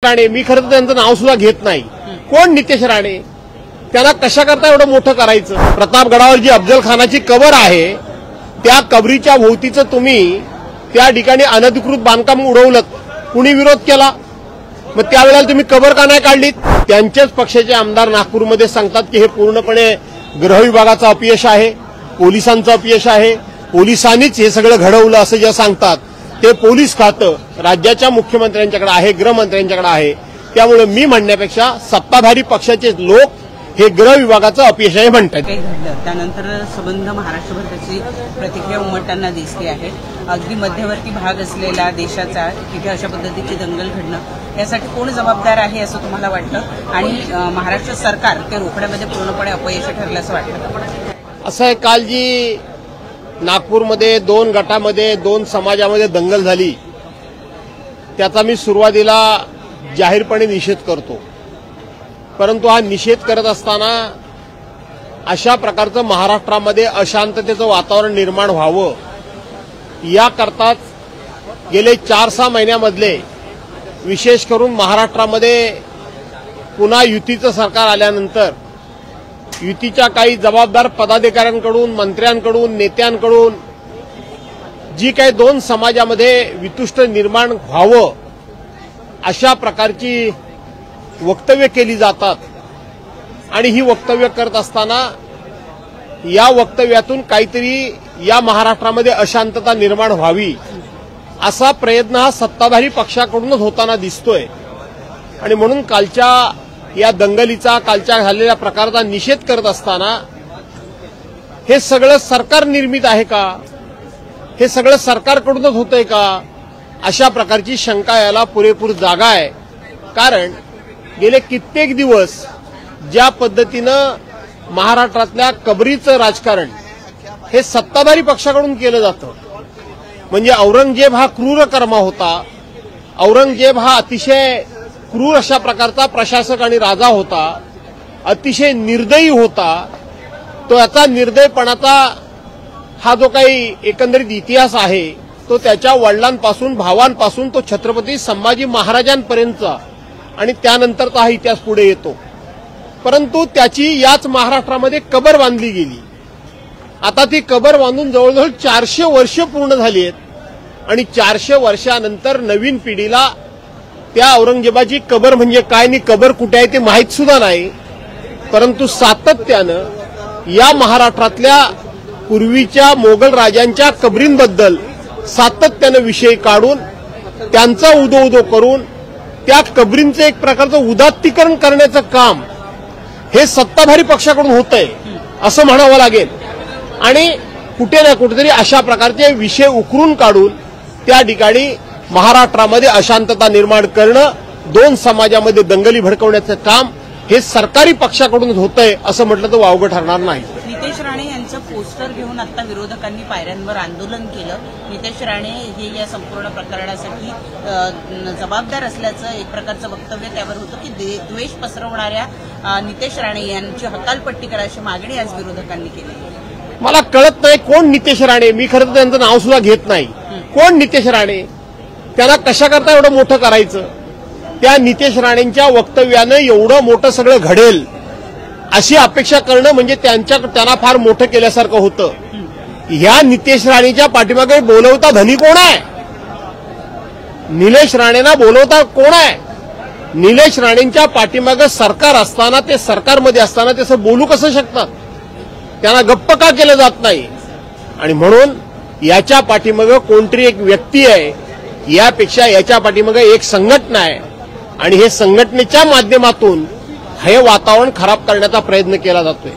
राणे, मी खरं तर त्यांचं नाव सुद्धा घेत नाही. कोण नितेश राणे? त्यांना कशा करता एवढं मोठं करायचं? प्रतापगडावर जी अफजल खानाची कबर आहे त्या कबरीच्या भोवतीचं तुम्ही त्या ठिकाणी अनधिकृत बांधकाम उडवलं, कुणी विरोध केला? मग त्यावेळेला तुम्ही कबर का नाही काढलीत? त्यांच्याच पक्षाचे आमदार नागपूरमध्ये सांगतात की हे पूर्णपणे गृह विभागाचं अपयश आहे, पोलिसांचं अपयश आहे, पोलिसांनीच हे सगळं घडवलं असं जे सांगतात. ते पोलीस खातं राज्याच्या मुख्यमंत्र्यांच्याकडे आहे, गृहमंत्र्यांच्याकडे आहे. त्यामुळे मी म्हणण्यापेक्षा सत्ताधारी पक्षाचे लोक हे गृह विभागाचं अपयश आहे म्हणतात. त्यानंतर संबंध महाराष्ट्रभर त्याची प्रतिक्रिया उमटताना दिसली आहे. अगदी मध्यवर्ती भाग असलेला देशाचा तिथे अशा पद्धतीची दंगल घडणं यासाठी कोण जबाबदार आहे असं तुम्हाला वाटतं? आणि महाराष्ट्र सरकार ते रोखण्यामध्ये पूर्णपणे अपयशी ठरलं असं वाटतं? असं आहे, काल जी नागपूरमध्ये 2 गटामध्ये 2 समाजामध्ये दंगल झाली त्याचा मी सुरुवातीला जाहीरपणे निषेध करतो. परंतु हा निषेध करत असताना अशा प्रकारचं महाराष्ट्रामध्ये अशांततेचं वातावरण निर्माण व्हावं याकरताच गेले 4-6 महिन्यामधले विशेष करून महाराष्ट्रामध्ये पुन्हा युतीचं सरकार आल्यानंतर युतीच्या काही जबाबदार पदाधिकाऱ्यांकडून, मंत्र्यांकडून, नेत्यांकडून जी काही 2 समाजामध्ये वितुष्ट निर्माण व्हावं अशा प्रकारची वक्तव्य केली जातात. आणि ही वक्तव्य करत असताना या वक्तव्यातून काहीतरी या महाराष्ट्रामध्ये अशांतता निर्माण व्हावी असा प्रयत्न हा सत्ताधारी पक्षाकडूनच होताना दिसतोय. आणि म्हणून कालच्या या दंगलीचा, कालच्या झालेल्या प्रकाराचा निषेध करत असताना हे सगळं सरकार निर्मित आहे का? हे सगळं सरकारकडूनच होतंय का? अशा प्रकारची शंका याला पुरेपूर जागा आहे. कारण गेले कित्येक दिवस ज्या पद्धतीनं महाराष्ट्रातल्या कबरीचं राजकारण हे सत्ताधारी पक्षाकडून केलं जातं, म्हणजे औरंगजेब हा क्रूरकर्मा होता, औरंगजेब हा अतिशय क्रूर अशा प्रकारचा प्रशासक आणि राजा होता, अतिशय निर्दयी होता. तो याचा निर्दयपणाचा हा जो काही एकंदरीत इतिहास आहे तो त्याच्या वडिलांपासून, भावांपासून तो छत्रपती संभाजी महाराजांपर्यंतचा आणि त्यानंतरचा हा इतिहास पुढे येतो. परंतु त्याची याच महाराष्ट्रामध्ये कबर बांधली गेली. आता ती कबर बांधून जवळजवळ 400 वर्ष पूर्ण झाली आहेत आणि 400 वर्षानंतर नवीन पिढीला त्या औरंगजेबाची कबर म्हणजे काय आणि कबर कुठे आहे ते माहीत सुद्धा नाही. परंतु सातत्यानं या महाराष्ट्रातल्या पूर्वीच्या मोगल राजांच्या कबरींबद्दल सातत्यानं विषय काढून त्यांचा उदो करून त्या कबरींचं एक प्रकारचं उदात्तीकरण करण्याचं काम हे सत्ताधारी पक्षाकडून होतंय असं म्हणावं लागेल. आणि कुठे ना कुठेतरी अशा प्रकारचे विषय उकरून काढून त्या ठिकाणी महाराष्ट्रामध्ये अशांतता निर्माण करणं, 2 समाजामध्ये दंगली भडकवण्याचं काम हे सरकारी पक्षाकडून होतंय असं म्हटलं तर वावगं ठरणार नाही. नितेश राणे यांचं पोस्टर घेऊन आता विरोधकांनी पायऱ्यांवर आंदोलन केलं. नितेश राणे हे या संपूर्ण प्रकरणासाठी जबाबदार असल्याचं एक प्रकारचं वक्तव्य त्यावर होतं की द्वेष पसरवणाऱ्या नितेश राणे यांची हकालपट्टी करायची मागणी आज विरोधकांनी केली. मला कळत नाही कोण नितेश राणे. मी खरं तर त्यांचं नाव सुद्धा घेत नाही. कोण नितेश राणे? त्यांना कशा करता एवढं मोठं करायचं? त्या नितेश राणेंच्या वक्तव्यानं एवढं मोठं सगळं घडेल अशी अपेक्षा करणं म्हणजे त्यांना फार मोठं केल्यासारखं होतं. ह्या नितेश राणेच्या पाठीमागे बोलवता धनी कोण आहे? निलेश राणेंना बोलवता कोण आहे? निलेश राणेंच्या पाठीमागे सरकार असताना, ते सरकारमध्ये असताना तसं बोलू कसं शकतात? त्यांना गप्प का केलं जात नाही? आणि म्हणून याच्या पाठीमागे कोणतरी एक व्यक्ती आहे, यापेक्षा याच्या पाठीमागे एक संघटना आहे आणि हे संघटनेच्या माध्यमातून हे वातावरण खराब करण्याचा प्रयत्न केला जातोय.